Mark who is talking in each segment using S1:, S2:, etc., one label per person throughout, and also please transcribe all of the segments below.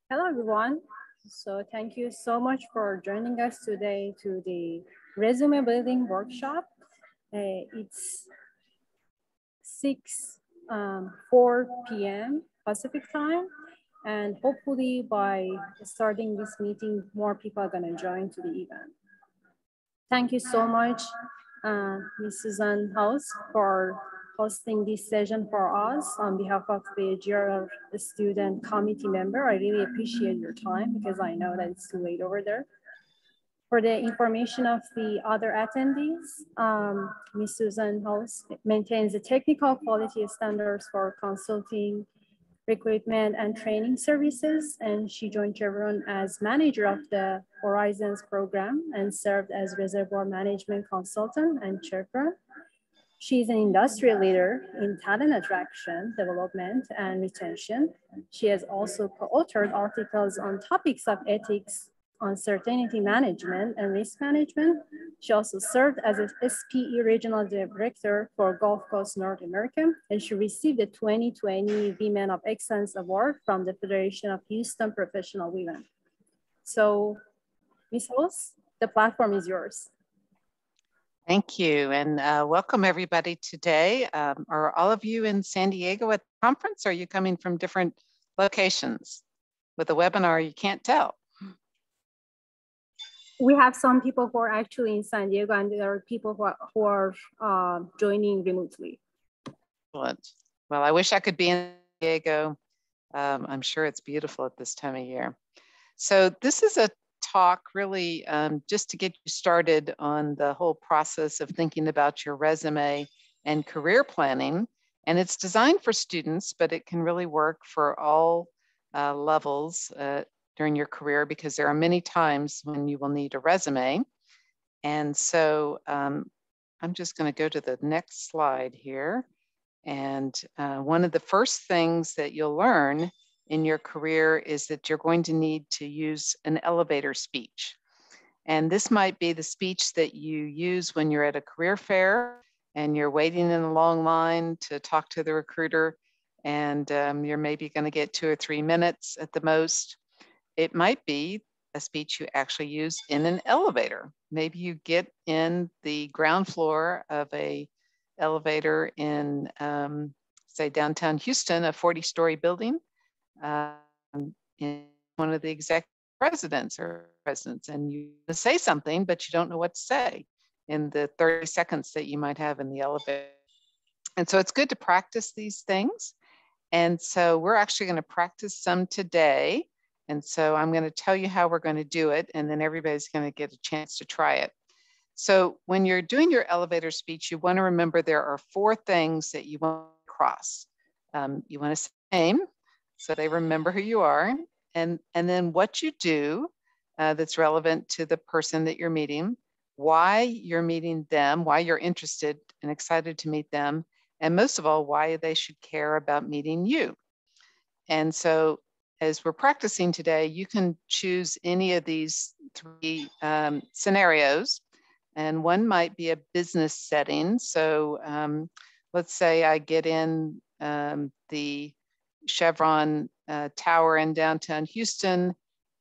S1: Hello, everyone. So thank you so much for joining us today to the resume building workshop. It's 4 p.m. Pacific time. And hopefully by starting this meeting, more people are gonna join to the event. Thank you so much, Ms. Susan House, for hosting this session for us on behalf of the GRL student committee member. I really appreciate your time because I know that it's too late over there. For the information of the other attendees, Ms. Susan House maintains the technical quality standards for consulting, recruitment and training services, and she joined Chevron as manager of the Horizons program and served as reservoir management consultant and chairperson. She's an industry leader in talent attraction, development, and retention. She has also co-authored articles on topics of ethics, uncertainty management, and risk management. She also served as a SPE Regional Director for Gulf Coast North America, and she received the 2020 Women of Excellence Award from the Federation of Houston Professional Women. So, Ms. Holz, the platform is yours.
S2: Thank you, and welcome everybody today. Are all of you in San Diego at the conference, or are you coming from different locations? With the webinar, you can't tell.
S1: We have some people who are actually in San Diego, and there are people who are joining remotely.
S2: Excellent. Well, I wish I could be in San Diego. I'm sure it's beautiful at this time of year. So this is a talk really just to get you started on the whole process of thinking about your resume and career planning. And it's designed for students, but it can really work for all levels during your career, because there are many times when you will need a resume. And so I'm just going to go to the next slide here. And one of the first things that you'll learn in your career is that you're going to need to use an elevator speech. And this might be the speech that you use when you're at a career fair and you're waiting in a long line to talk to the recruiter, and you're maybe going to get 2 or 3 minutes at the most. It might be a speech you actually use in an elevator. Maybe you get in the ground floor of a elevator in, say, downtown Houston, a 40-story building, in one of the executive residents or presidents, and you say something, but you don't know what to say in the 30 seconds that you might have in the elevator. And so it's good to practice these things. And so we're actually going to practice some today. And so I'm going to tell you how we're going to do it, and then everybody's going to get a chance to try it. So when you're doing your elevator speech, you want to remember there are 4 things that you want to cross. You want to say name, so they remember who you are, and then what you do that's relevant to the person that you're meeting, why you're meeting them, why you're interested and excited to meet them, and most of all, why they should care about meeting you. And so as we're practicing today, you can choose any of these 3 scenarios, and one might be a business setting. So let's say I get in the Chevron tower in downtown Houston,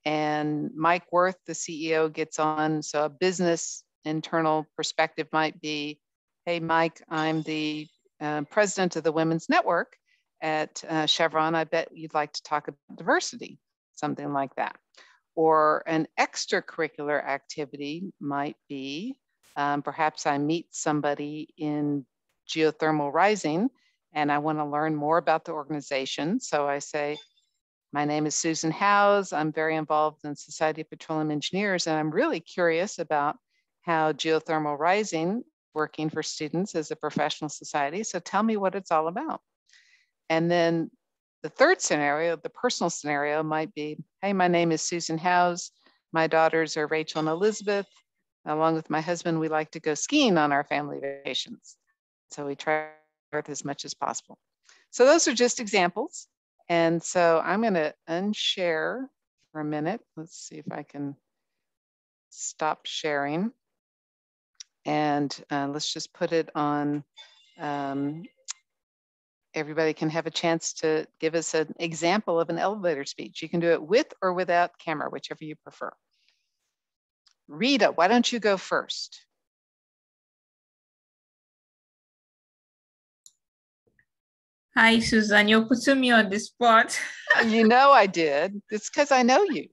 S2: and Mike Worth, the CEO, gets on. So a business internal perspective might be, hey, Mike, I'm the president of the Women's Network at Chevron. I bet you'd like to talk about diversity, something like that. Or an extracurricular activity might be, perhaps I meet somebody in geothermal rising and I want to learn more about the organization. So I say, my name is Susan Howes. I'm very involved in Society of Petroleum Engineers, and I'm really curious about how geothermal rising working for students as a professional society. So tell me what it's all about. And then the third scenario, the personal scenario, might be, hey, my name is Susan Howes. My daughters are Rachel and Elizabeth. Along with my husband, we like to go skiing on our family vacations. So we try as much as possible. So those are just examples. And so I'm going to unshare for a minute. Let's see if I can stop sharing. And let's just put it on everybody can have a chance to give us an example of an elevator speech. You can do it with or without camera, whichever you prefer. Rita, why don't you go first?
S3: Hi, Susan. You're putting me on the spot.
S2: You know I did. It's because I know you.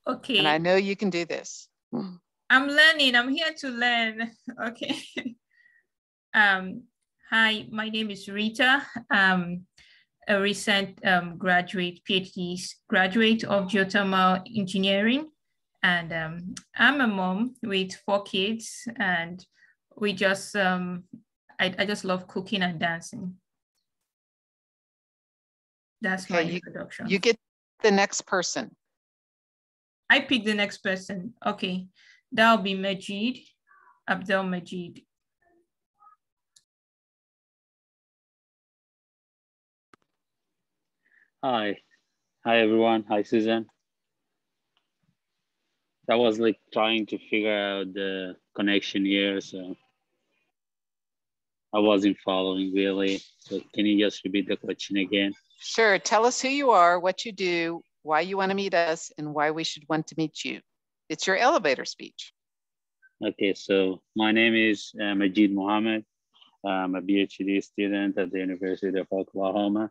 S3: Okay.
S2: And I know you can do this.
S3: I'm learning. I'm here to learn. Okay. Hi, my name is Rita. A recent PhD graduate of geothermal engineering. And I'm a mom with 4 kids, and we just, I just love cooking and dancing. That's my introduction.
S2: You get the next person.
S3: I pick the next person. Okay, that'll be Majid, Abdel Majid.
S4: Hi everyone. Hi Susan. That was like trying to figure out the connection here, so I wasn't following really. So can you just repeat the question again?
S2: Sure. Tell us who you are, what you do, why you want to meet us, and why we should want to meet you. It's your elevator speech.
S4: Okay, so my name is Majid Mohammed. I'm a PhD student at the University of Oklahoma.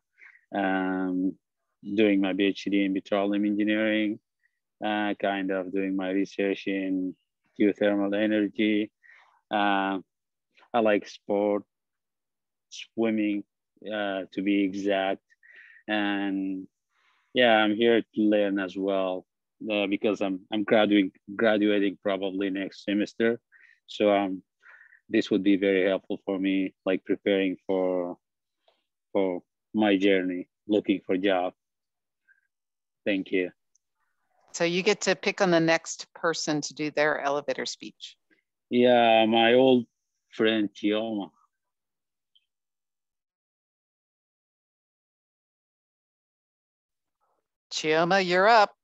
S4: Doing my PhD in petroleum engineering, kind of doing my research in geothermal energy. I like sport, swimming to be exact. And yeah, I'm here to learn as well because I'm graduating probably next semester. So this would be very helpful for me, like preparing for my journey, looking for a job. Thank you.
S2: So you get to pick on the next person to do their elevator speech.
S4: Yeah, my old friend Chioma.
S2: Chioma, you're up.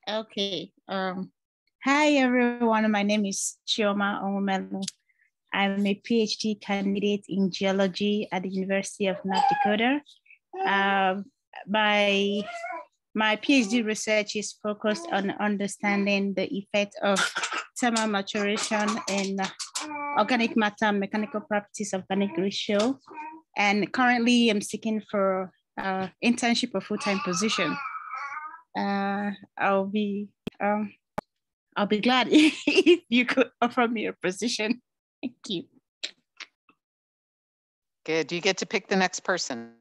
S5: Okay. Hi everyone. My name is Chioma Omelo. I'm a PhD candidate in geology at the University of North Dakota. My PhD research is focused on understanding the effect of thermal maturation and organic matter and mechanical properties of organic ratio. And currently I'm seeking for internship or full-time position. I'll be glad if you could offer me a position. Thank you.
S2: Good. You get to pick the next person.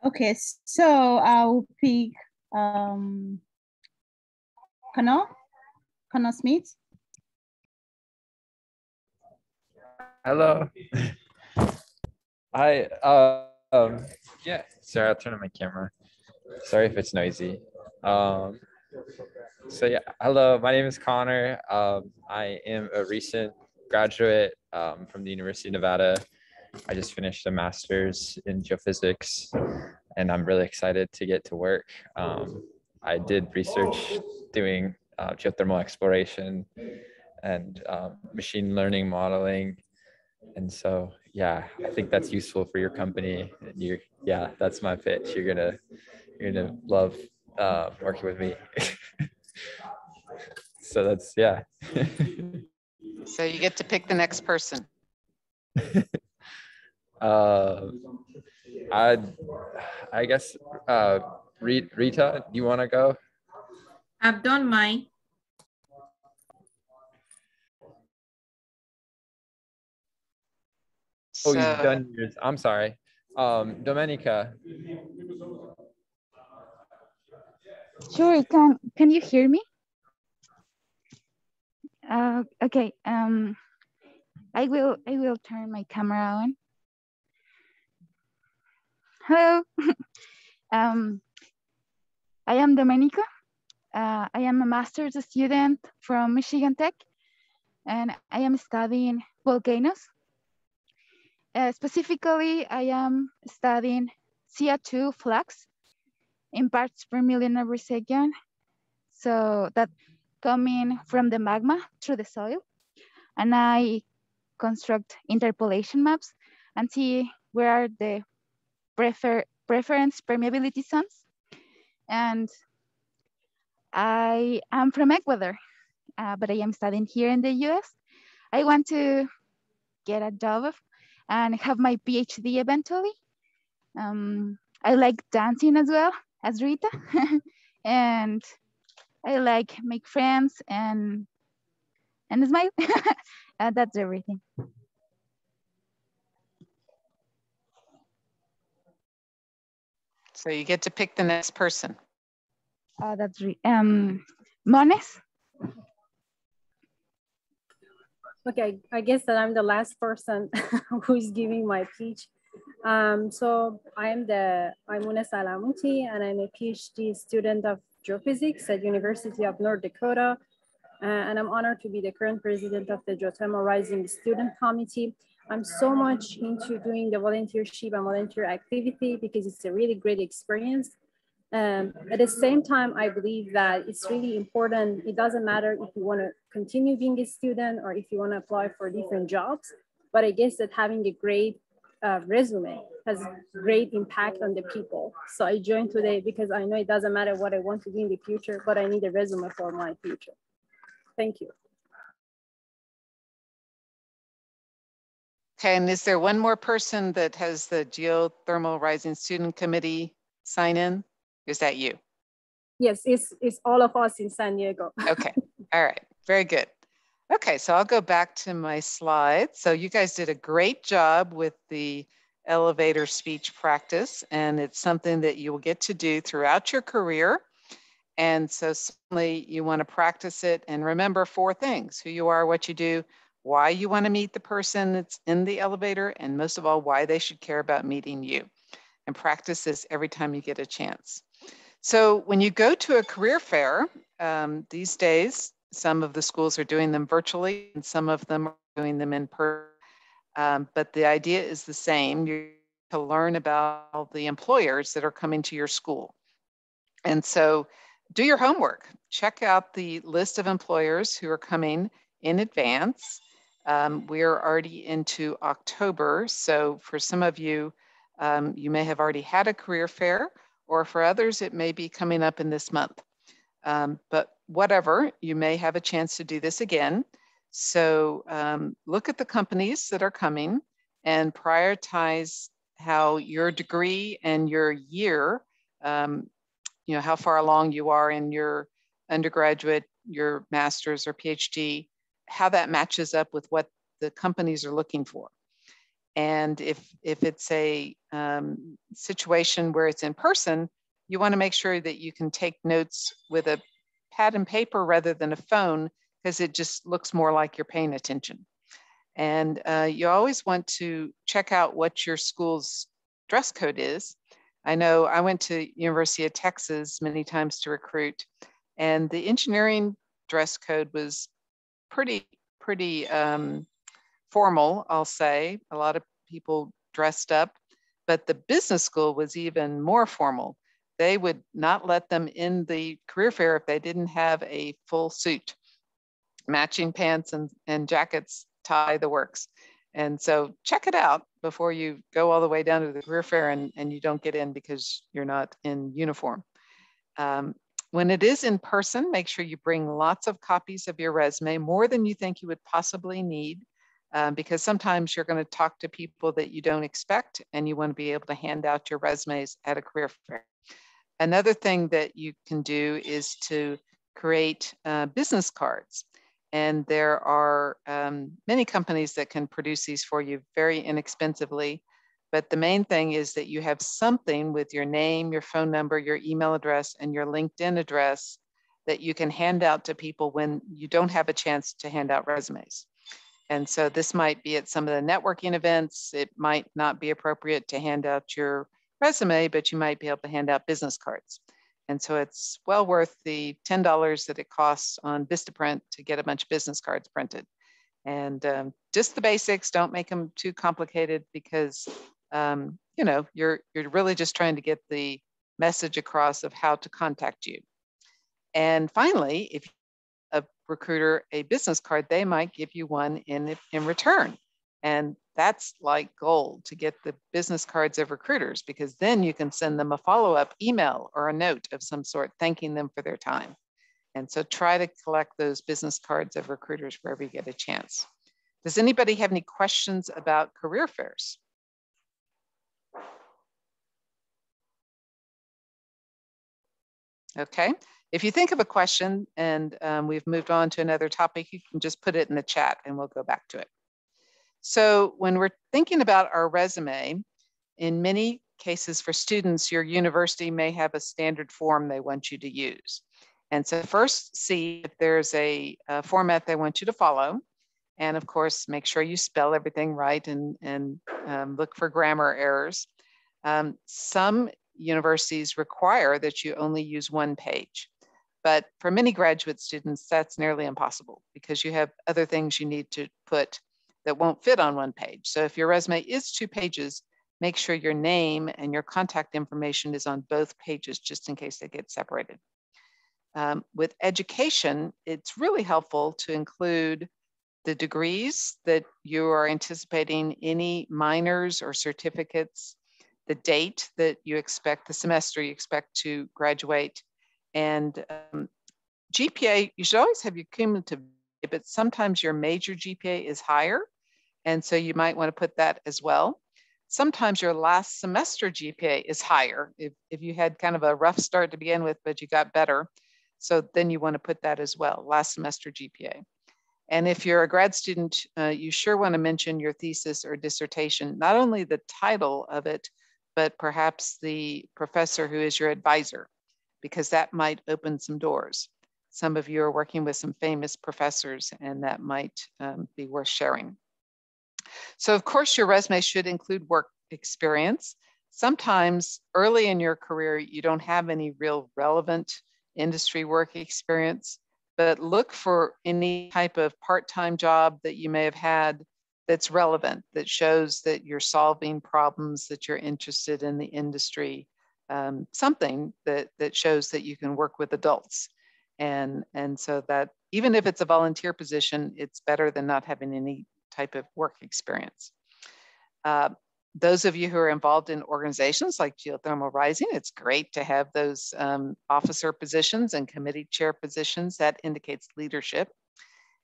S5: Okay, so I'll pick Connor Smith.
S6: Hello. Hi. Yeah. Sorry, I'll turn on my camera. Sorry if it's noisy. So yeah. Hello. My name is Connor. I am a recent graduate from the University of Nevada. I just finished a master's in geophysics, and I'm really excited to get to work. I did research doing geothermal exploration and machine learning modeling. And so, yeah, I think that's useful for your company. And yeah, that's my pitch. You're gonna love working with me. So that's, yeah.
S2: So you get to pick the next person.
S6: I guess Rita, do you want to go?
S3: I've done mine.
S6: Oh, you've done yours. I'm sorry. Domenica.
S7: Sure, can you hear me? Okay. I will turn my camera on. Hello. I am Domenica. I am a master's student from Michigan Tech, and I am studying volcanoes. Specifically, I am studying CO2 flux in parts per million every second. So that coming from the magma through the soil. And I construct interpolation maps and see where are the preference permeability zones. And I am from Ecuador, but I am studying here in the US. I want to get a job and have my PhD eventually. I like dancing as well as Rita. And I like make friends and smile. That's everything.
S2: So you get to pick the next person.
S7: That's Mones.
S1: Okay, I guess that I'm the last person who's giving my speech. So I'm Muna Salamuti, and I'm a PhD student of geophysics at University of North Dakota. And I'm honored to be the current president of the Geothermal Rising Student Committee. I'm so much into doing the volunteership and volunteer activity because it's a really great experience. At the same time, I believe that it's really important. It doesn't matter if you want to continue being a student or if you want to apply for different jobs, but I guess that having a great resume has great impact on the people. So I joined today because I know it doesn't matter what I want to do in the future, but I need a resume for my future. Thank you.
S2: Okay, and is there one more person that has the Geothermal Rising Student Committee sign in? Is that you?
S1: Yes, it's all of us in San Diego.
S2: Okay, all right, very good. Okay, so I'll go back to my slides. So you guys did a great job with the elevator speech practice, and it's something that you will get to do throughout your career. And so certainly you want to practice it and remember 4 things: who you are, what you do, why you want to meet the person that's in the elevator, and most of all, why they should care about meeting you. And practice this every time you get a chance. So when you go to a career fair, these days, some of the schools are doing them virtually and some of them are doing them in person. But the idea is the same. You're to learn about the employers that are coming to your school. And so do your homework. Check out the list of employers who are coming in advance. We're already into October. So for some of you, you may have already had a career fair, or for others, it may be coming up in this month. But whatever, you may have a chance to do this again. So look at the companies that are coming and prioritize how your degree and your year, how far along you are in your undergraduate, your master's or PhD, how that matches up with what the companies are looking for. And if it's a situation where it's in person, you want to make sure that you can take notes with a pad and paper rather than a phone, because it just looks more like you're paying attention. And you always want to check out what your school's dress code is. I know I went to University of Texas many times to recruit, and the engineering dress code was pretty formal, I'll say. A lot of people dressed up, but the business school was even more formal. They would not let them in the career fair if they didn't have a full suit, matching pants and jackets, tie, the works. And so check it out before you go all the way down to the career fair and you don't get in because you're not in uniform. When it is in person, make sure you bring lots of copies of your resume, more than you think you would possibly need, because sometimes you're going to talk to people that you don't expect, and you want to be able to hand out your resumes at a career fair. Another thing that you can do is to create business cards. And there are many companies that can produce these for you very inexpensively. But the main thing is that you have something with your name, your phone number, your email address, and your LinkedIn address that you can hand out to people when you don't have a chance to hand out resumes. And so this might be at some of the networking events. It might not be appropriate to hand out your resume, but you might be able to hand out business cards. And so it's well worth the $10 that it costs on Vistaprint to get a bunch of business cards printed. And just the basics, don't make them too complicated, because you're really just trying to get the message across of how to contact you. And finally, if a recruiter a business card, they might give you one in return. And that's like gold to get the business cards of recruiters, because then you can send them a follow-up email or a note of some sort thanking them for their time. And so try to collect those business cards of recruiters wherever you get a chance. Does anybody have any questions about career fairs? Okay, if you think of a question and we've moved on to another topic, you can just put it in the chat and we'll go back to it. So when we're thinking about our resume, in many cases for students, your university may have a standard form they want you to use. And so first see if there's a format they want you to follow. And of course, make sure you spell everything right and look for grammar errors. Some universities require that you only use one page. But for many graduate students, that's nearly impossible because you have other things you need to put that won't fit on one page. So if your resume is 2 pages, make sure your name and your contact information is on both pages just in case they get separated. With education, it's really helpful to include the degrees that you are anticipating, any minors or certificates, the date that you expect, the semester you expect to graduate, and GPA. You should always have your cumulative, but sometimes your major GPA is higher, and so you might want to put that as well. Sometimes your last semester GPA is higher if you had kind of a rough start to begin with, but you got better. So then you want to put that as well, last semester GPA. And if you're a grad student, you sure want to mention your thesis or dissertation, not only the title of it, but perhaps the professor who is your advisor, because that might open some doors. Some of you are working with some famous professors, and that might be worth sharing. So of course, your resume should include work experience. Sometimes early in your career, you don't have any real relevant industry work experience, but look for any type of part-time job that you may have had that's relevant, that shows that you're solving problems, that you're interested in the industry, something that shows that you can work with adults. And so that even if it's a volunteer position, it's better than not having any type of work experience. Those of you who are involved in organizations like Geothermal Rising, it's great to have those officer positions and committee chair positions. That indicates leadership.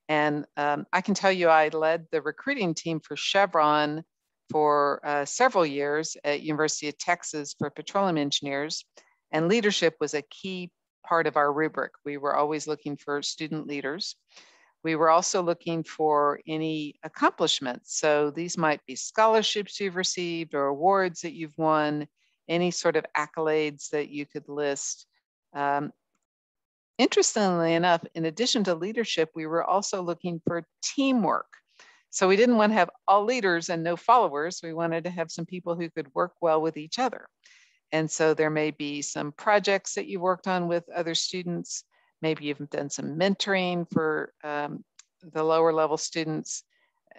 S2: And I can tell you, I led the recruiting team for Chevron for several years at University of Texas for petroleum engineers. And leadership was a key part of our rubric. We were always looking for student leaders. We were also looking for any accomplishments. So these might be scholarships you've received or awards that you've won, any sort of accolades that you could list. Interestingly enough, in addition to leadership, we were also looking for teamwork. So we didn't want to have all leaders and no followers. We wanted to have some people who could work well with each other. And so there may be some projects that you worked on with other students. Maybe you've done some mentoring for the lower level students.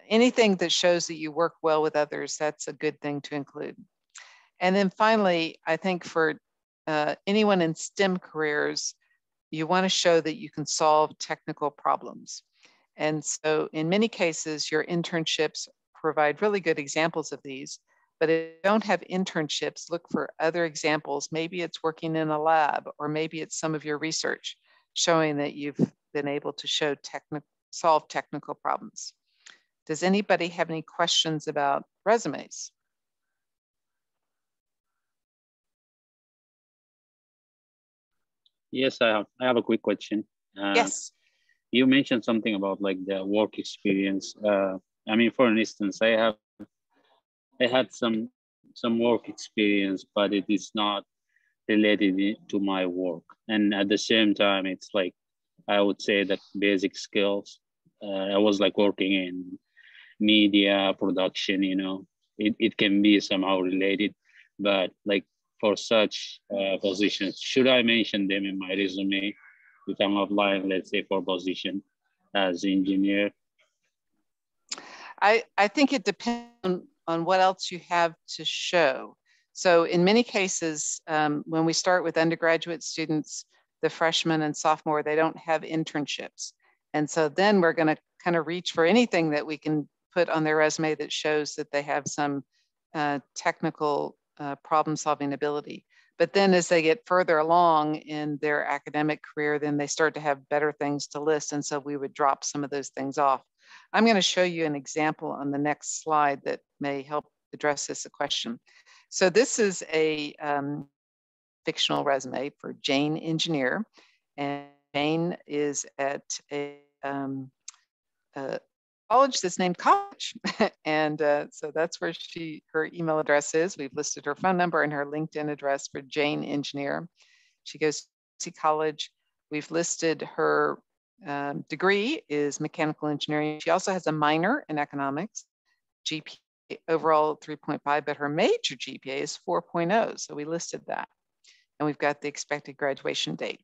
S2: Anything that shows that you work well with others, that's a good thing to include. And then finally, I think for anyone in STEM careers, you want to show that you can solve technical problems. And so in many cases, your internships provide really good examples of these. But if you don't have internships, look for other examples. Maybe it's working in a lab, or maybe it's some of your research showing that you've been able to show solve technical problems. Does anybody have any questions about resumes?
S4: Yes, I have a quick question.
S2: Yes.
S4: You mentioned something about like the work experience. I mean, for instance, I had some work experience, but it is not related to my work. And at the same time, it's like, I would say that basic skills. I was like working in media production, you know, it can be somehow related, but like for such positions, should I mention them in my resume if I'm applying, let's say, for position as engineer?
S2: I think it depends on what else you have to show. So in many cases, when we start with undergraduate students, the freshmen and sophomore, they don't have internships. And so then we're going to kind of reach for anything that we can put on their resume that shows that they have some technical problem solving ability. But then as they get further along in their academic career, then they start to have better things to list. And so we would drop some of those things off. I'm going to show you an example on the next slide that may help address this question. So this is a fictional resume for Jane Engineer. And Jane is at a college that's named College. And so that's where her email address is. We've listed her phone number and her LinkedIn address for Jane Engineer. She goes to college. We've listed her degree is mechanical engineering. She also has a minor in economics, GPA overall 3.5, but her major GPA is 4.0. So we listed that. And we've got the expected graduation date.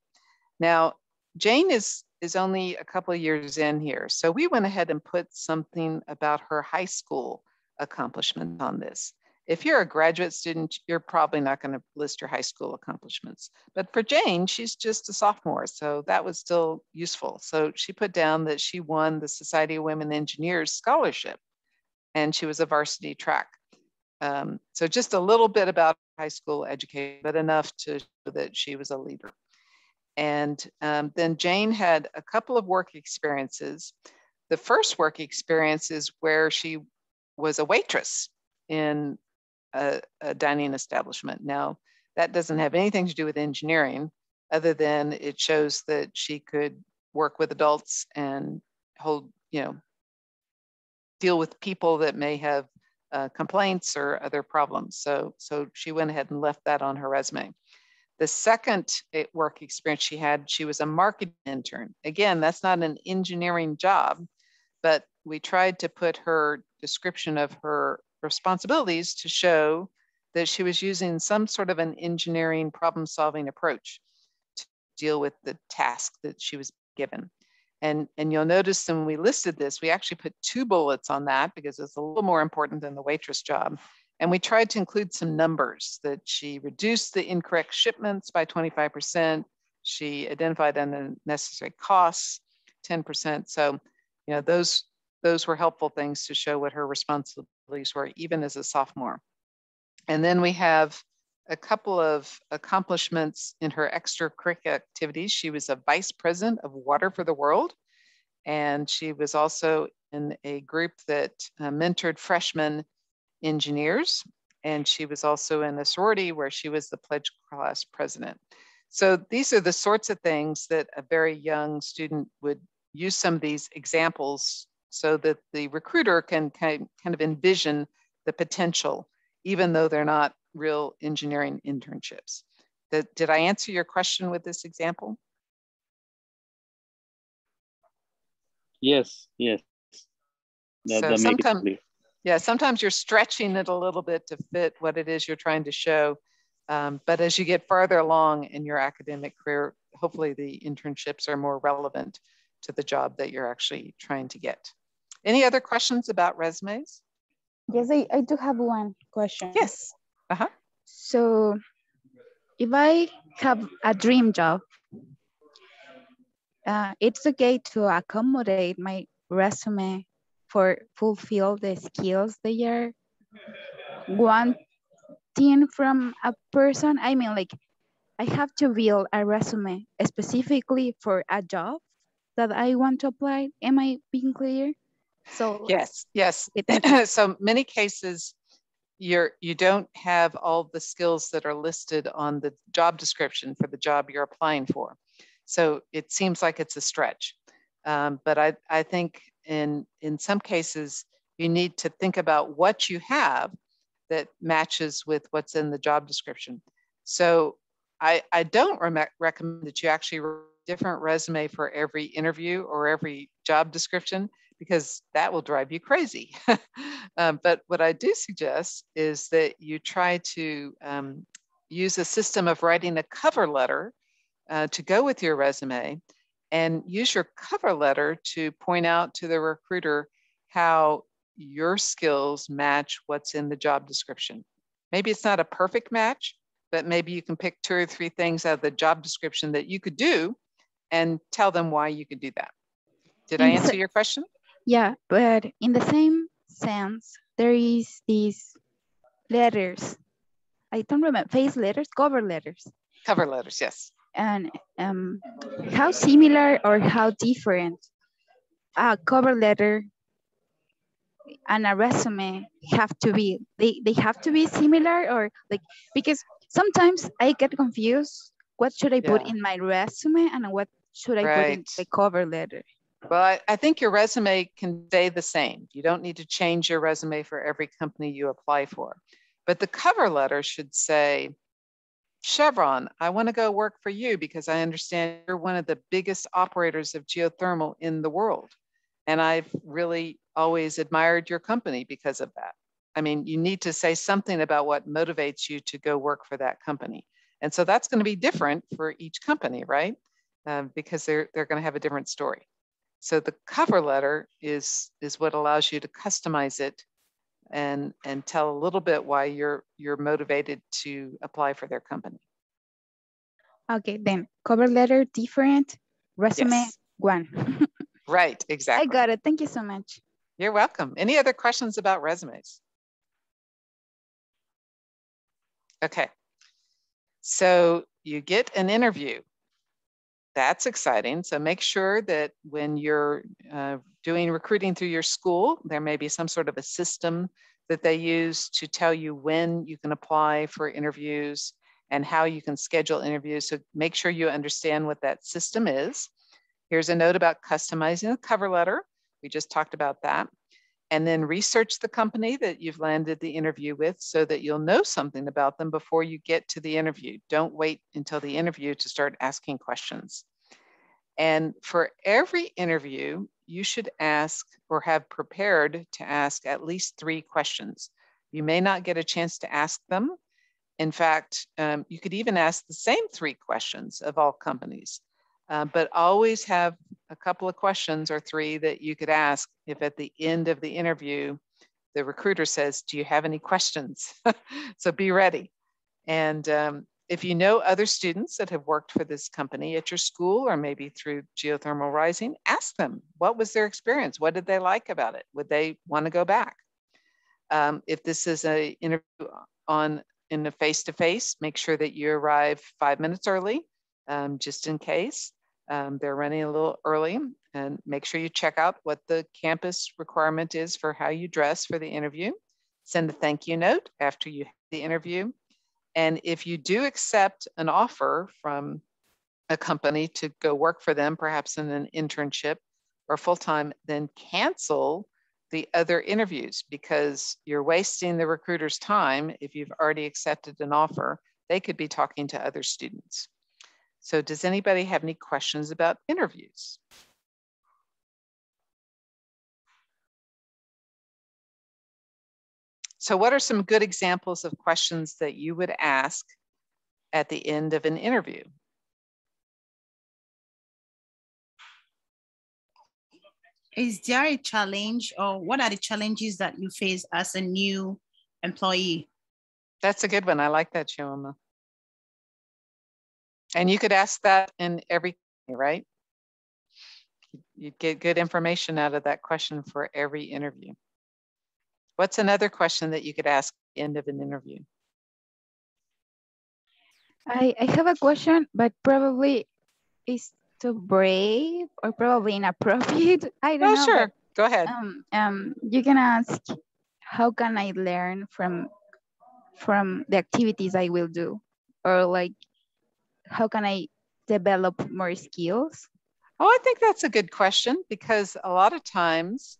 S2: Now, Jane is only a couple of years in here. So we went ahead and put something about her high school accomplishments on this. If you're a graduate student, you're probably not going to list your high school accomplishments. But for Jane, she's just a sophomore, so that was still useful. So she put down that she won the Society of Women Engineers scholarship, and she was a varsity track. So just a little bit about high school education, but enough to show that she was a leader. And then Jane had a couple of work experiences. The first work experience is where she was a waitress in a dining establishment. Now, that doesn't have anything to do with engineering, other than it shows that she could work with adults and deal with people that may have complaints or other problems. So she went ahead and left that on her resume. The second work experience she was a marketing intern. Again, that's not an engineering job, but we tried to put her description of her responsibilities to show that she was using some sort of an engineering problem-solving approach to deal with the task that she was given. And you'll notice when we listed this, we actually put 2 bullets on that because it's a little more important than the waitress job. And we tried to include some numbers that she reduced the incorrect shipments by 25%. She identified unnecessary costs, 10%. So, those were helpful things to show what her responsibilities were, even as a sophomore. And then we have a couple of accomplishments in her extracurricular activities. She was a vice president of Water for the World. And she was also in a group that mentored freshmen engineers. And she was also in a sorority where she was the pledge class president. So these are the sorts of things that a very young student would use some of these examples so that the recruiter can kind of envision the potential, even though they're not real engineering internships. Did I answer your question with this example?
S4: Yes.
S2: Sometimes you're stretching it a little bit to fit what it is you're trying to show. But as you get farther along in your academic career, hopefully the internships are more relevant to the job that you're actually trying to get. Any other questions about resumes?
S7: Yes, I do have one question.
S2: Yes.
S7: So if I have a dream job, it's okay to accommodate my resume for fulfill the skills they are wanting from a person. I mean, like, I have to build a resume specifically for a job that I want to apply. Am I being clear? So
S2: yes. So many cases, you don't have all the skills that are listed on the job description for the job you're applying for. So it seems like it's a stretch. But I think in some cases, you need to think about what you have that matches with what's in the job description. So I don't recommend that you actually write a different resume for every interview or every job description, because that will drive you crazy. But what I do suggest is that you try to use a system of writing a cover letter to go with your resume, and use your cover letter to point out to the recruiter how your skills match what's in the job description. Maybe it's not a perfect match, but maybe you can pick 2 or 3 things out of the job description that you could do and tell them why you could do that. Did I answer your question?
S7: Yeah, but in the same sense, there is these letters. I don't remember, face letters, cover letters.
S2: Cover letters, yes.
S7: And how similar or how different a cover letter and a resume have to be? They have to be similar, or like, because sometimes I get confused. What should I put in my resume and what should I put in the cover letter?
S2: Well, I think your resume can stay the same. You don't need to change your resume for every company you apply for. But the cover letter should say, Chevron, I want to go work for you because I understand you're one of the biggest operators of geothermal in the world. And I've really always admired your company because of that. I mean, you need to say something about what motivates you to go work for that company. And so that's going to be different for each company, right? Because they're going to have a different story. So the cover letter is what allows you to customize it and tell a little bit why you're motivated to apply for their company.
S7: Okay, then cover letter different, resume one.
S2: Right, exactly.
S7: I got it. Thank you so much.
S2: You're welcome. Any other questions about resumes? Okay, so you get an interview. That's exciting. So make sure that when you're doing recruiting through your school, there may be some sort of a system that they use to tell you when you can apply for interviews and how you can schedule interviews. So make sure you understand what that system is. Here's a note about customizing a cover letter. We just talked about that. And then research the company that you've landed the interview with so that you'll know something about them before you get to the interview. Don't wait until the interview to start asking questions. And for every interview, you should ask or have prepared to ask at least 3 questions. You may not get a chance to ask them. In fact, you could even ask the same 3 questions of all companies. But always have a couple of questions or 3 that you could ask if at the end of the interview, the recruiter says, do you have any questions? So be ready. And if you know other students that have worked for this company at your school or maybe through Geothermal Rising, ask them, what was their experience? What did they like about it? Would they want to go back? If this is an interview in a face-to-face, make sure that you arrive 5 minutes early, just in case. They're running a little early, and make sure you check out what the campus requirement is for how you dress for the interview. Send a thank you note after you have the interview. And if you do accept an offer from a company to go work for them, perhaps in an internship or full-time, then cancel the other interviews because you're wasting the recruiter's time. If you've already accepted an offer, they could be talking to other students. So does anybody have any questions about interviews? So what are some good examples of questions that you would ask at the end of an interview?
S5: Is there a challenge, or what are the challenges that you face as a new employee?
S2: That's a good one. I like that, Chioma. And you could ask that in every, right? You'd get good information out of that question for every interview. What's another question that you could ask at the end of an interview?
S7: I have a question, but probably it's too brave or probably inappropriate. I don't know.
S2: Sure. Go ahead.
S7: You can ask, how can I learn from the activities I will do? Or like, how can I develop more skills?
S2: Oh, I think that's a good question because a lot of times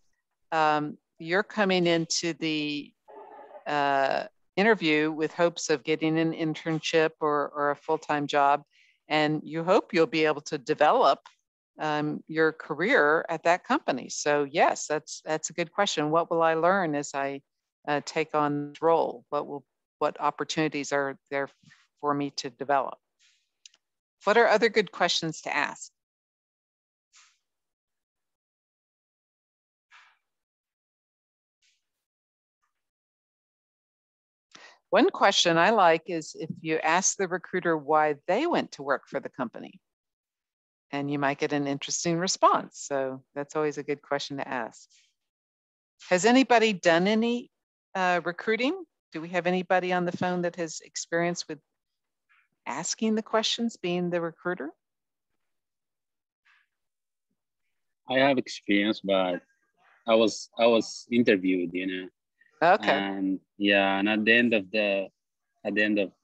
S2: you're coming into the interview with hopes of getting an internship or a full-time job, and you hope you'll be able to develop your career at that company. So yes, that's a good question. What will I learn as I take on this role? What opportunities are there for me to develop? What are other good questions to ask? One question I like is if you ask the recruiter why they went to work for the company, and you might get an interesting response. So that's always a good question to ask. Has anybody done any recruiting? Do we have anybody on the phone that has experience with asking the questions, being the recruiter?
S4: I have experience, but I was interviewed, you know.
S2: Okay.
S4: And yeah, and at the end of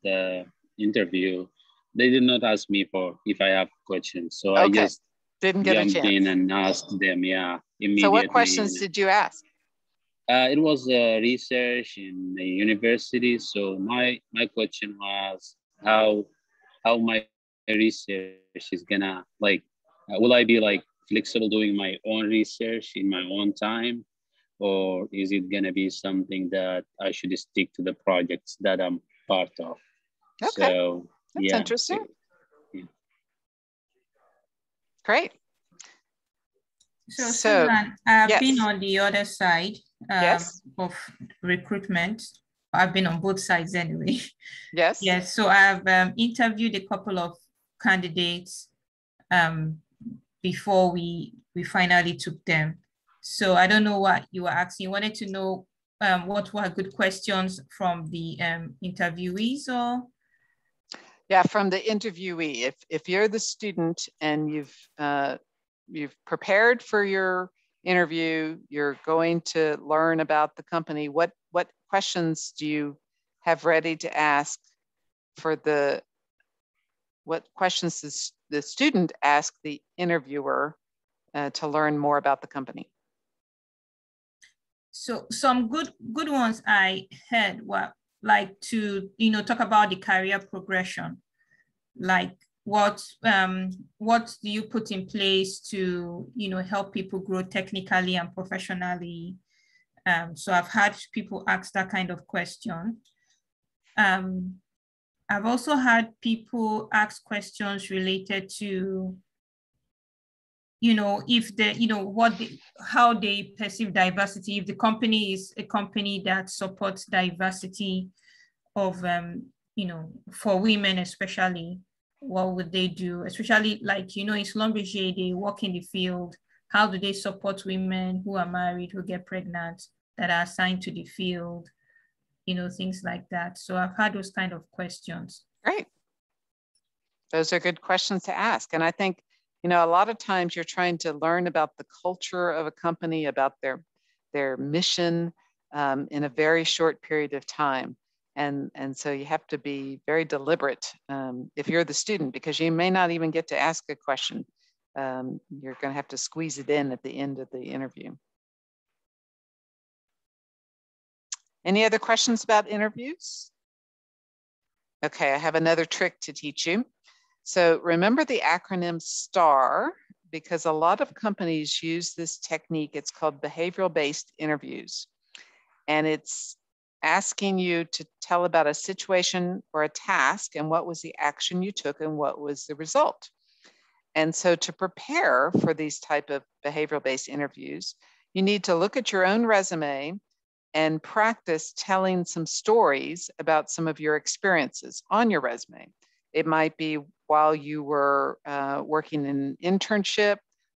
S4: the interview, they did not ask me for if I have questions. So I just
S2: didn't get
S4: jumped
S2: a chance
S4: in and asked them, yeah, immediately.
S2: So what questions did you ask?
S4: It was research in the university. So my question was how my research is gonna, like, will I be like flexible doing my own research in my own time, or is it gonna be something that I should stick to the projects that I'm part of?
S2: Okay,
S4: so
S2: that's interesting.
S4: Yeah.
S2: Great.
S3: So Susan, I've
S2: yes.
S3: been on the other side
S2: yes.
S3: of recruitment. I've been on both sides anyway.
S2: Yes.
S3: Yes. So I've interviewed a couple of candidates before we finally took them. So I don't know what you were asking. You wanted to know what were good questions from the interviewees, or?
S2: Yeah, from the interviewee. If you're the student and you've prepared for your interview, you're going to learn about the company, what questions do you have ready to ask for what questions does the student ask the interviewer to learn more about the company?
S3: So some good ones I heard were like to, talk about the career progression, like what do you put in place to, help people grow technically and professionally? So I've had people ask that kind of question. I've also had people ask questions related to, if the, how they perceive diversity, if the company is a company that supports diversity of, for women especially, what would they do? Especially like, in Schlumberger, they work in the field. How do they support women who are married, who get pregnant, that are assigned to the field? Things like that. So I've had those kind of questions.
S2: Great. Those are good questions to ask. And I think, a lot of times you're trying to learn about the culture of a company, about their mission in a very short period of time. And so you have to be very deliberate if you're the student, because you may not even get to ask a question. You're going to have to squeeze it in at the end of the interview. Any other questions about interviews? Okay, I have another trick to teach you. So remember the acronym STAR, because a lot of companies use this technique. It's called behavioral-based interviews. And it's asking you to tell about a situation or a task and what was the action you took and what was the result. And so to prepare for these type of behavioral-based interviews, you need to look at your own resume and practice telling some stories about some of your experiences on your resume. It might be while you were working in an internship,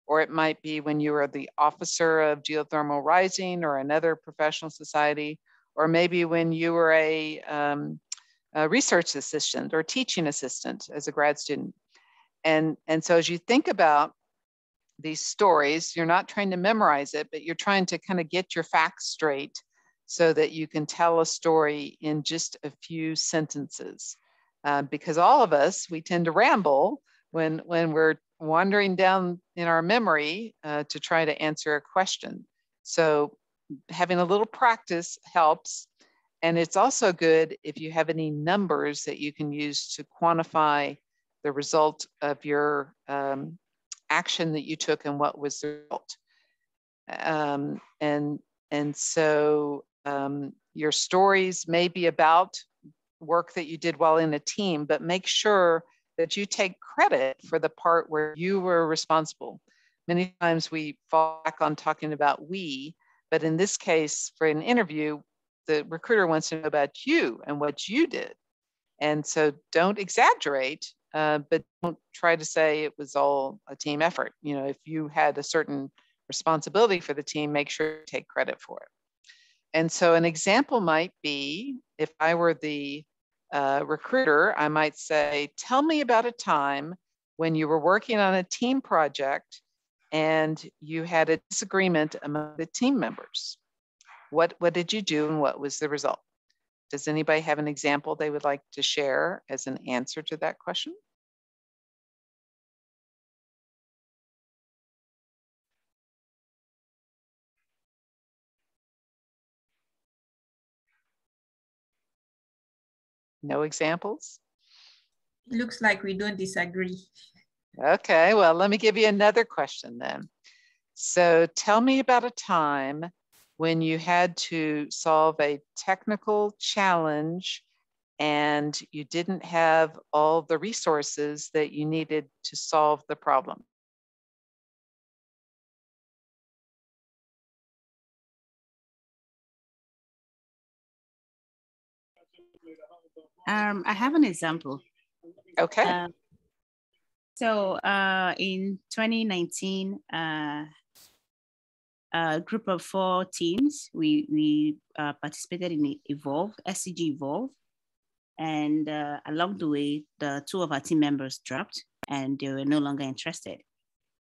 S2: or it might be when you were the officer of Geothermal Rising or another professional society, or maybe when you were a research assistant or teaching assistant as a grad student. And so as you think about these stories, you're not trying to memorize it, but you're trying to kind of get your facts straight so that you can tell a story in just a few sentences. Because all of us, we tend to ramble when we're wandering down in our memory to try to answer a question. So having a little practice helps. And it's also good if you have any numbers that you can use to quantify the result of your action that you took and what was the result. And so your stories may be about work that you did while in a team, but make sure that you take credit for the part where you were responsible. Many times we fall back on talking about we, but in this case, for an interview, the recruiter wants to know about you and what you did. And so don't exaggerate, but don't try to say it was all a team effort. If you had a certain responsibility for the team, make sure you take credit for it. And so an example might be, if I were the recruiter, I might say, tell me about a time when you were working on a team project and you had a disagreement among the team members. What did you do and what was the result? Does anybody have an example they would like to share as an answer to that question? No examples?
S3: Looks like we don't disagree.
S2: Okay, well, let me give you another question then. So tell me about a time when you had to solve a technical challenge and you didn't have all the resources that you needed to solve the problem.
S5: I have an example.
S2: Okay.
S5: So in 2019, a group of 4 teams, we participated in Evolve, SCG Evolve. And along the way, the 2 of our team members dropped and they were no longer interested.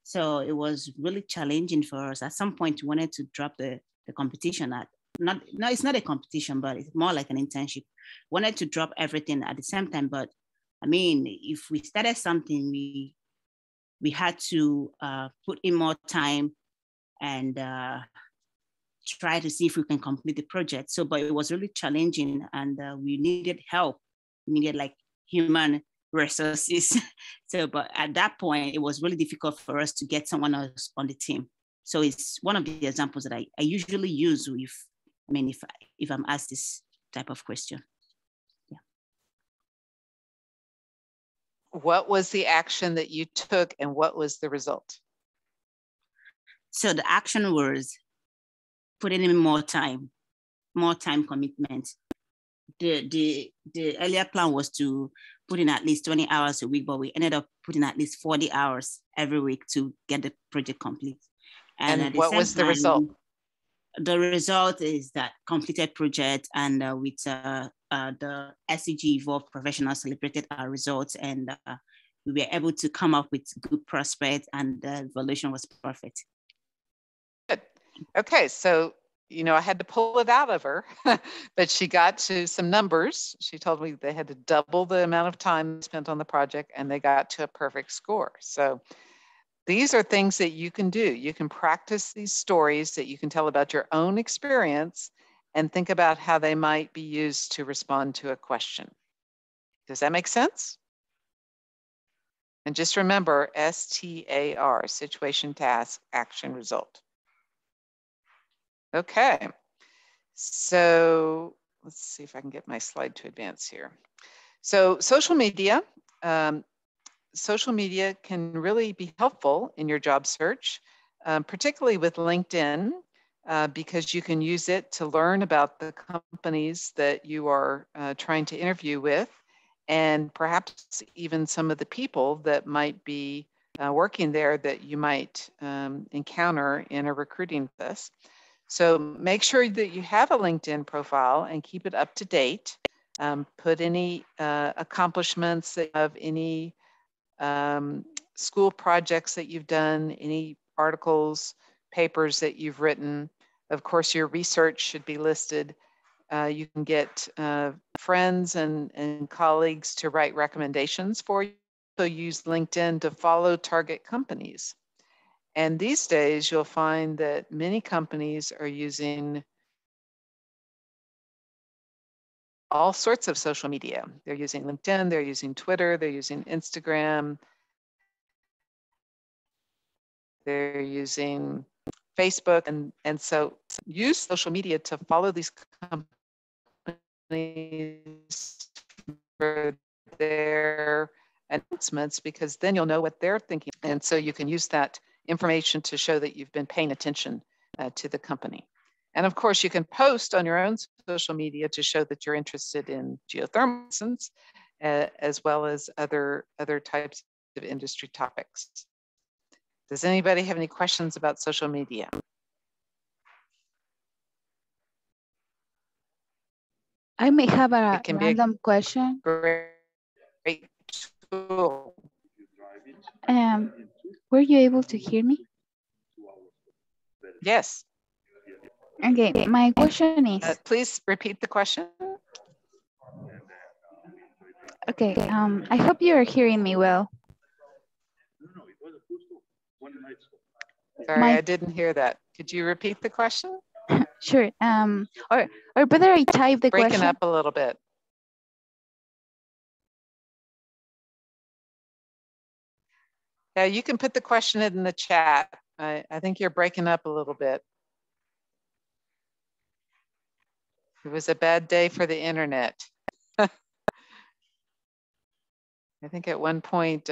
S5: So it was really challenging for us. At some point, we wanted to drop the competition. It's not a competition, but it's more like an internship. We wanted to drop everything at the same time, but I mean, if we started something, we had to put in more time and try to see if we can complete the project. So, but it was really challenging and we needed help. We needed like human resources. So, but at that point, it was really difficult for us to get someone else on the team. So it's one of the examples that I usually use if I'm asked this type of question.
S2: What was the action that you took and what was the result?
S5: So the action was putting in more time commitment. The earlier plan was to put in at least 20 hours a week, but we ended up putting at least 40 hours every week to get the project complete.
S2: And what was the result?
S5: The result is that completed project, and with the SCG Evolve professionals celebrated our results, and we were able to come up with good prospects, and the evaluation was perfect.
S2: Good. Okay, so I had to pull it out of her, but she got to some numbers. She told me they had to double the amount of time spent on the project, and they got to a perfect score. So these are things that you can do. You can practice these stories that you can tell about your own experience and think about how they might be used to respond to a question. Does that make sense? And just remember STAR, situation, task, action, result. Okay, so let's see if I can get my slide to advance here. So social media can really be helpful in your job search, particularly with LinkedIn, because you can use it to learn about the companies that you are trying to interview with, and perhaps even some of the people that might be working there that you might encounter in a recruiting process. So make sure that you have a LinkedIn profile and keep it up to date. Put any accomplishments of any school projects that you've done, any articles, papers that you've written. Of course, your research should be listed. You can get friends and colleagues to write recommendations for you. So use LinkedIn to follow target companies. And these days, you'll find that many companies are using all sorts of social media. They're using LinkedIn, they're using Twitter, they're using Instagram, they're using Facebook. And so use social media to follow these companies for their announcements, because then you'll know what they're thinking. And so you can use that information to show that you've been paying attention to the company. And of course, you can post on your own social media to show that you're interested in geothermal, as well as other types of industry topics. Does anybody have any questions about social media?
S7: I may have a random question.
S2: Great tool.
S7: Were you able to hear me?
S2: Yes.
S7: Okay, my question is.
S2: Please repeat the question.
S7: Okay, I hope you're hearing me well.
S2: Sorry, I didn't hear that. Could you repeat the question?
S7: Sure. Or better I type the question.
S2: Breaking up a little bit. Yeah, you can put the question in the chat. I think you're breaking up a little bit. It was a bad day for the internet. I think at one point,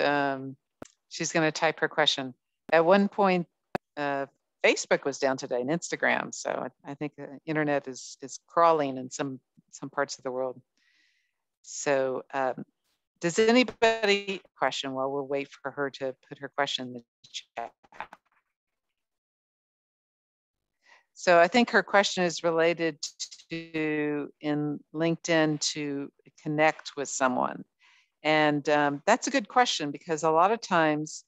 S2: she's going to type her question. At one point, Facebook was down today and Instagram. So I think the internet is crawling in some parts of the world. So does anybody question while we'll wait for her to put her question in the chat? So I think her question is related to in LinkedIn to connect with someone. And that's a good question because a lot of times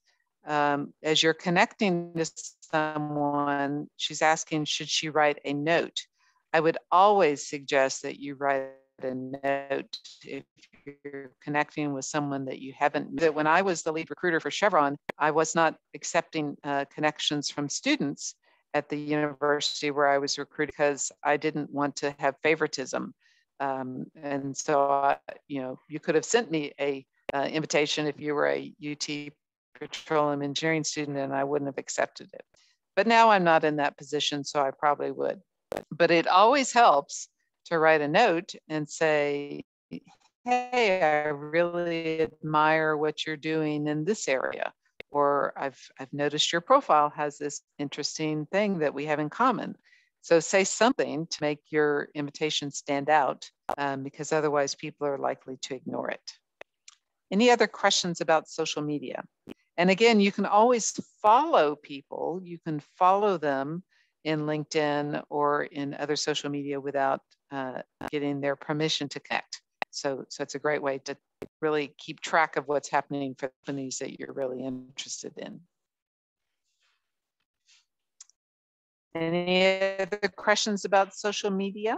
S2: as you're connecting to someone, she's asking, should she write a note? I would always suggest that you write a note if you're connecting with someone that you haven't. When I was the lead recruiter for Chevron, I was not accepting connections from students at the university where I was recruited because I didn't want to have favoritism. And so, you could have sent me a invitation if you were a UT petroleum engineering student and I wouldn't have accepted it. But now I'm not in that position, so I probably would. But it always helps to write a note and say, hey, I really admire what you're doing in this area. Or I've noticed your profile has this interesting thing that we have in common. So say something to make your invitation stand out because otherwise people are likely to ignore it. Any other questions about social media? And again, you can always follow people. You can follow them in LinkedIn or in other social media without getting their permission to connect. So it's a great way to really keep track of what's happening for companies that you're really interested in. Any other questions about social media?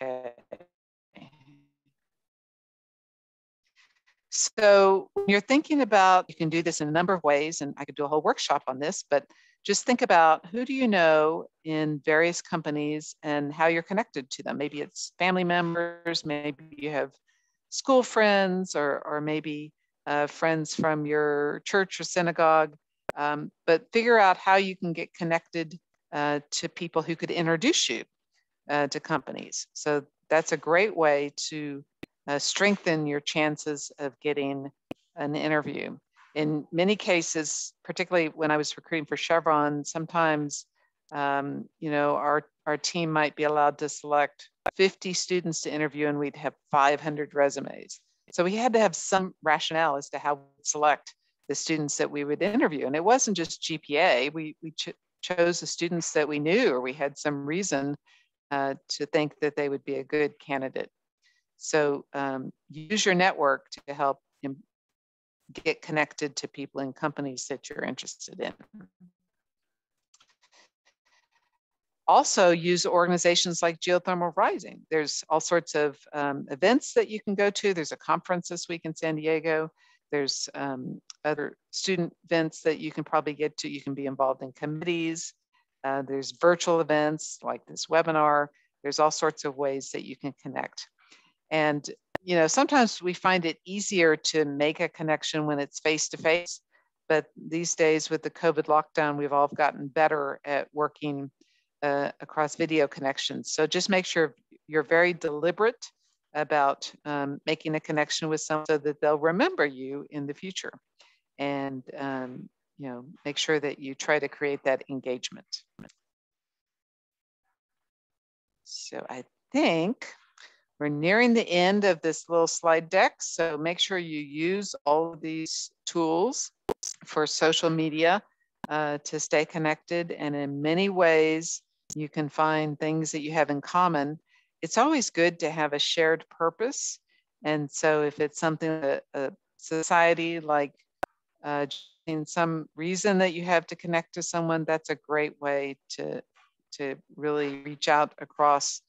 S2: Okay. So when you're thinking about, you can do this in a number of ways, and I could do a whole workshop on this, but just think about who do you know in various companies and how you're connected to them. Maybe it's family members, maybe you have school friends, or maybe friends from your church or synagogue, but figure out how you can get connected to people who could introduce you to companies. So that's a great way to strengthen your chances of getting an interview. In many cases, particularly when I was recruiting for Chevron, sometimes our team might be allowed to select 50 students to interview and we'd have 500 resumes. So we had to have some rationale as to how we select the students that we would interview. And it wasn't just GPA. We chose the students that we knew or we had some reason to think that they would be a good candidate. So use your network to help get connected to people in companies that you're interested in. Also use organizations like Geothermal Rising. There's all sorts of events that you can go to. There's a conference this week in San Diego. There's other student events that you can probably get to. You can be involved in committees. There's virtual events like this webinar. There's all sorts of ways that you can connect. And sometimes we find it easier to make a connection when it's face-to-face, but these days with the COVID lockdown, we've all gotten better at working across video connections. So just make sure you're very deliberate about making a connection with someone so that they'll remember you in the future. And make sure that you try to create that engagement. So I think We're nearing the end of this little slide deck, so make sure you use all of these tools for social media to stay connected. And in many ways, you can find things that you have in common. It's always good to have a shared purpose. And so if it's something that a society like in some reason that you have to connect to someone, that's a great way to really reach out across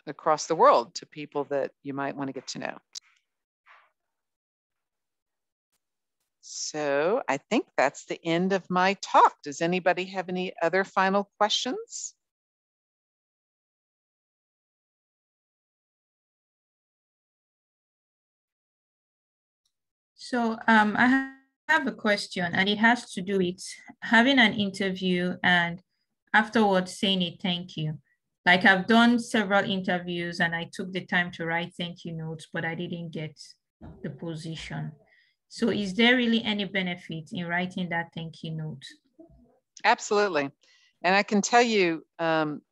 S2: across the world to people that you might want to get to know. So I think that's the end of my talk. Does anybody have any other final questions?
S3: So I have a question, and it has to do with having an interview and afterwards saying a thank you. Like I've done several interviews and I took the time to write thank you notes, but I didn't get the position. So is there really any benefit in writing that thank you note?
S2: Absolutely. And I can tell you that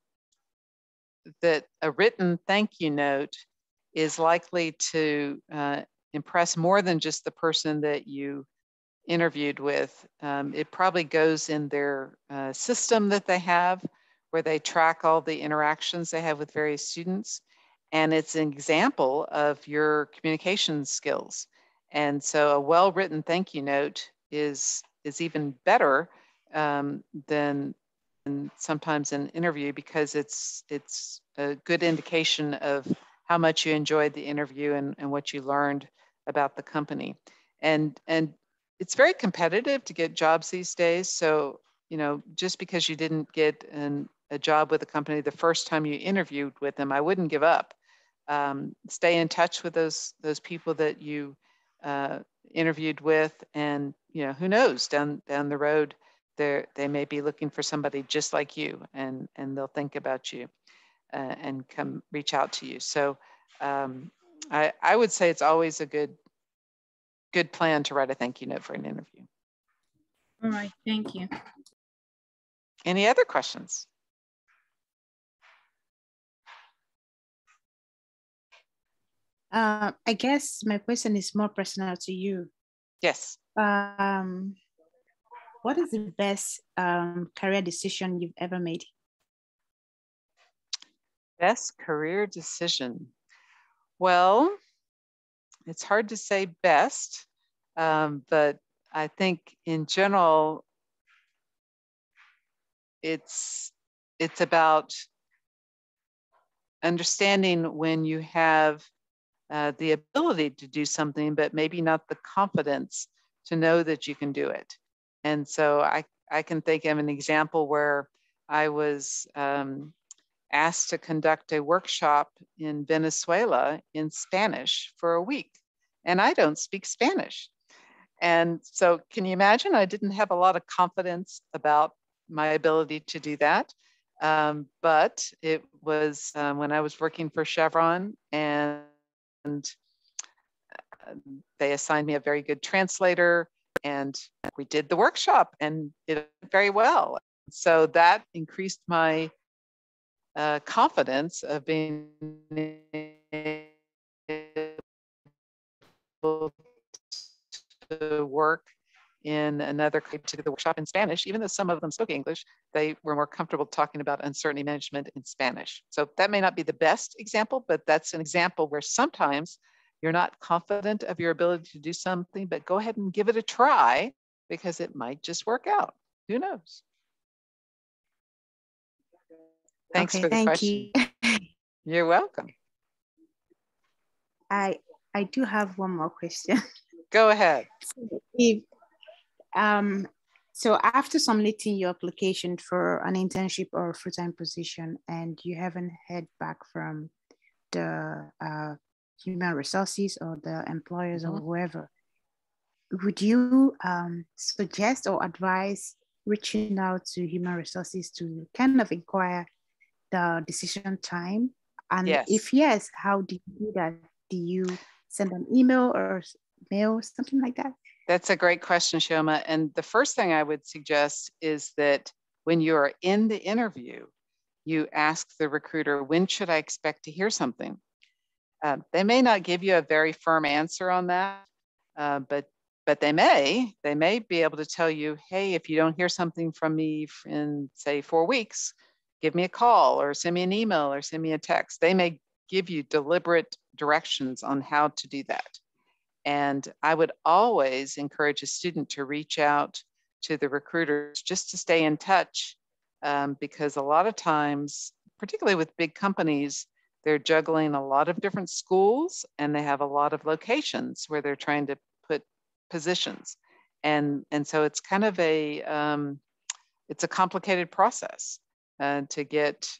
S2: a written thank you note is likely to impress more than just the person that you interviewed with. It probably goes in their system that they have, where they track all the interactions they have with various students. And it's an example of your communication skills. And so a well-written thank you note is even better than sometimes an interview, because it's a good indication of how much you enjoyed the interview and what you learned about the company. And it's very competitive to get jobs these days. So, you know, just because you didn't get a job with a company the first time you interviewed with them, I wouldn't give up. Stay in touch with those people that you interviewed with, and you know, who knows, down the road, they may be looking for somebody just like you, and they'll think about you and come reach out to you. So I would say it's always a good plan to write a thank you note for an interview.
S3: All right, thank you.
S2: Any other questions?
S5: I guess my question is more personal to you.
S2: Yes.
S5: What is the best career decision you've ever made?
S2: Best career decision. Well, it's hard to say best, but I think in general, it's about understanding when you have the ability to do something, but maybe not the confidence to know that you can do it. And so I can think of an example where I was asked to conduct a workshop in Venezuela in Spanish for a week, and I don't speak Spanish. And so can you imagine, I didn't have a lot of confidence about my ability to do that. But it was when I was working for Chevron, and they assigned me a very good translator, and we did the workshop and it went very well. So that increased my confidence of being able to work in another particular workshop in Spanish. Even though some of them spoke English, they were more comfortable talking about uncertainty management in Spanish. So that may not be the best example, but that's an example where sometimes you're not confident of your ability to do something, but go ahead and give it a try, because it might just work out. Who knows? Thanks for the question.
S5: You.
S2: You're welcome.
S5: I do have one more question.
S2: Go ahead.
S5: So after submitting your application for an internship or full-time position and you haven't heard back from the human resources or the employers or whoever, would you suggest or advise reaching out to human resources to kind of inquire the decision time? And if yes, how do you do that? Do you send an email or mail, something like that?
S2: That's a great question, Shoma. And the first thing I would suggest is that when you're in the interview, you ask the recruiter, when should I expect to hear something? They may not give you a very firm answer on that, but they may be able to tell you, hey, if you don't hear something from me in, say, 4 weeks, give me a call or send me an email or send me a text. They may give you deliberate directions on how to do that. And I would always encourage a student to reach out to the recruiters just to stay in touch, because a lot of times, particularly with big companies, they're juggling a lot of different schools and they have a lot of locations where they're trying to put positions. And so it's kind of it's a complicated process to get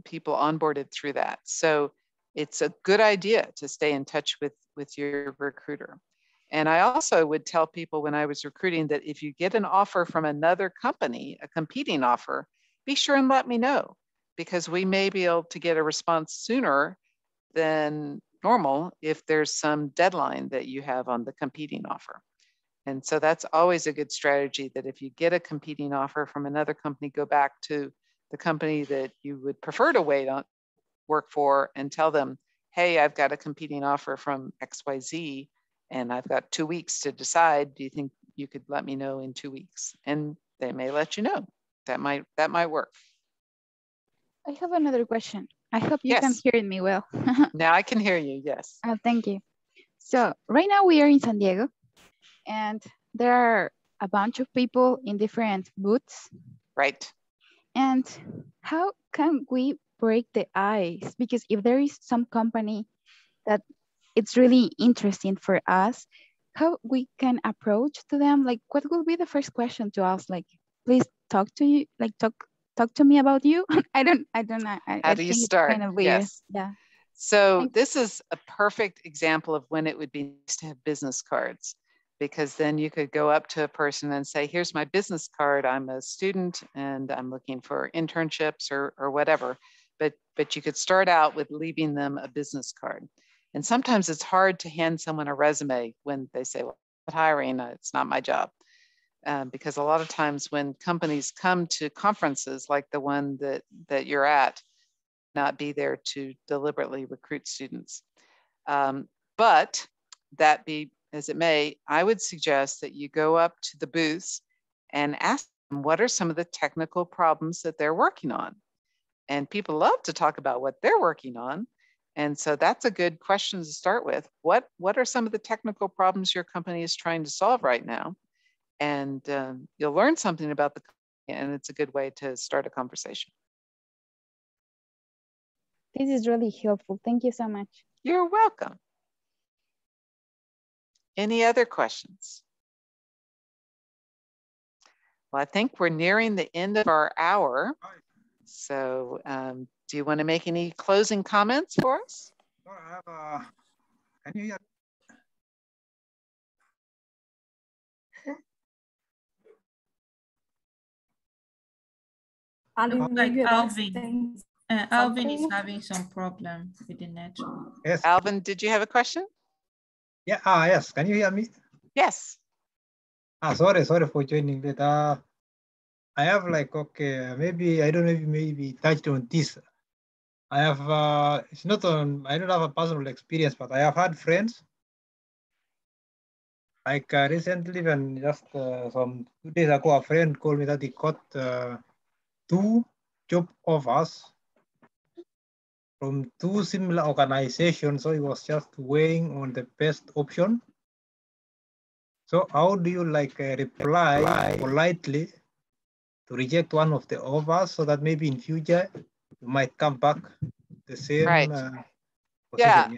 S2: people onboarded through that. So it's a good idea to stay in touch with your recruiter. And I also would tell people when I was recruiting that if you get an offer from another company, a competing offer, be sure and let me know, because we may be able to get a response sooner than normal if there's some deadline that you have on the competing offer. And so that's always a good strategy, that if you get a competing offer from another company, go back to the company that you would prefer to work for and tell them, hey, I've got a competing offer from XYZ and I've got 2 weeks to decide. Do you think you could let me know in 2 weeks? And they may let you know. That might work.
S7: I have another question. I hope you
S2: Yes.
S7: can hear me well.
S2: Now I can hear you, yes.
S7: Thank you. So right now we are in San Diego and there are a bunch of people in different booths.
S2: Right.
S7: And how can we break the ice? Because if there is some company that it's really interesting for us, how we can approach to them? Like, what will be the first question to ask? Like, please talk to you, like talk to me about you. I don't know.
S2: How do you start?
S7: It's kind of weird.
S2: Yes.
S7: Yeah.
S2: So this is a perfect example of when it would be nice to have business cards, because then you could go up to a person and say, here's my business card. I'm a student and I'm looking for internships or whatever. But you could start out with leaving them a business card. And sometimes it's hard to hand someone a resume when they say, well, I'm not hiring, it's not my job. Because a lot of times when companies come to conferences like the one that you're at, not be there to deliberately recruit students. But that be as it may, I would suggest that you go up to the booths and ask them what are some of the technical problems that they're working on. And people love to talk about what they're working on. And so that's a good question to start with. What are some of the technical problems your company is trying to solve right now? And you'll learn something about the company, and it's a good way to start a conversation.
S7: This is really helpful. Thank you so much.
S2: You're welcome. Any other questions? Well, I think we're nearing the end of our hour. So do you want to make any closing comments for us?
S8: Can you hear?
S3: Alvin is having some problem with the network.
S8: Yes.
S2: Alvin, did you have a question?
S8: Yeah. Yes. Can you hear me?
S2: Yes.
S8: Sorry for joining late. I have okay, maybe I don't know if you maybe touched on this. I have it's not on. I don't have a personal experience, but I have had friends. Like recently, when just some 2 days ago, a friend called me that he got 2 job offers from 2 similar organizations. So he was just weighing on the best option. So how do you reply politely to reject one of the offers so that maybe in future you might come back the same
S2: position? Yeah.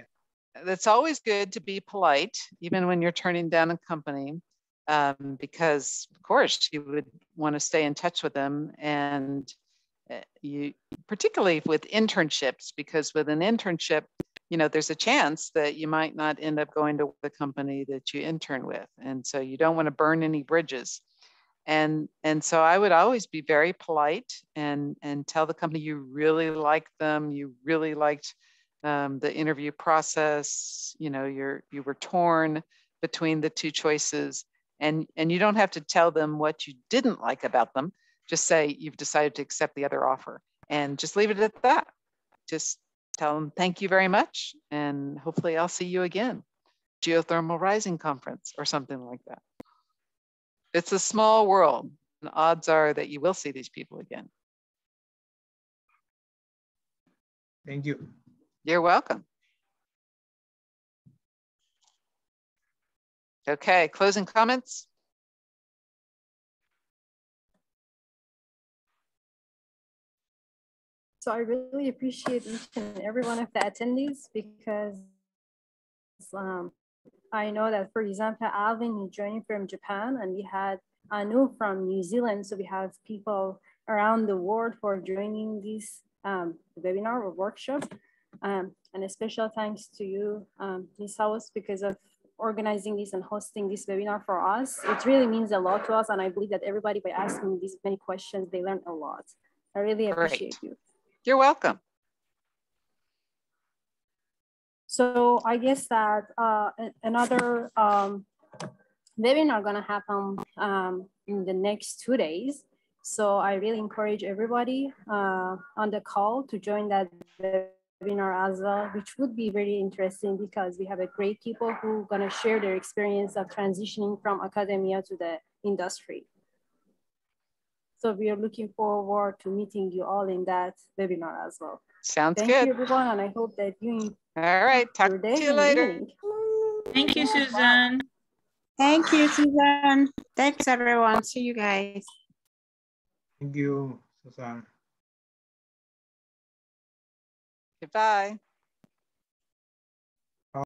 S2: That's always good to be polite, even when you're turning down a company, because of course you would want to stay in touch with them, and you, particularly with internships, because with an internship, you know, there's a chance that you might not end up going to the company that you intern with, and so you don't want to burn any bridges. And so I would always be very polite and tell the company you really liked them, you really liked the interview process, you know, you were torn between the 2 choices, and you don't have to tell them what you didn't like about them. just say you've decided to accept the other offer and just leave it at that. Just tell them thank you very much, and hopefully I'll see you again. Geothermal Rising Conference or something like that. It's a small world, and odds are that you will see these people again.
S8: Thank you.
S2: You're welcome. Okay, closing comments.
S1: So I really appreciate each and every one of the attendees, because I know that, for example, Alvin is joining from Japan, and we had Anu from New Zealand. So we have people around the world for joining this webinar or workshop. And a special thanks to you, Ms. House, because of organizing this and hosting this webinar for us. It really means a lot to us. And I believe that everybody, by asking these many questions, they learn a lot. I really appreciate you.
S2: You're welcome.
S1: So I guess that another webinar gonna happen in the next 2 days. So I really encourage everybody on the call to join that webinar as well, which would be very interesting, because we have a great people who gonna share their experience of transitioning from academia to the industry. So we are looking forward to meeting you all in that webinar as well.
S2: Sounds good.
S1: Thank you, everyone, and I hope that you
S2: all right, talk to you later.
S3: Thank you, Suzanne.
S5: Thank you, Suzanne. Thanks, everyone. See you guys.
S8: Thank you, Susan.
S2: Goodbye.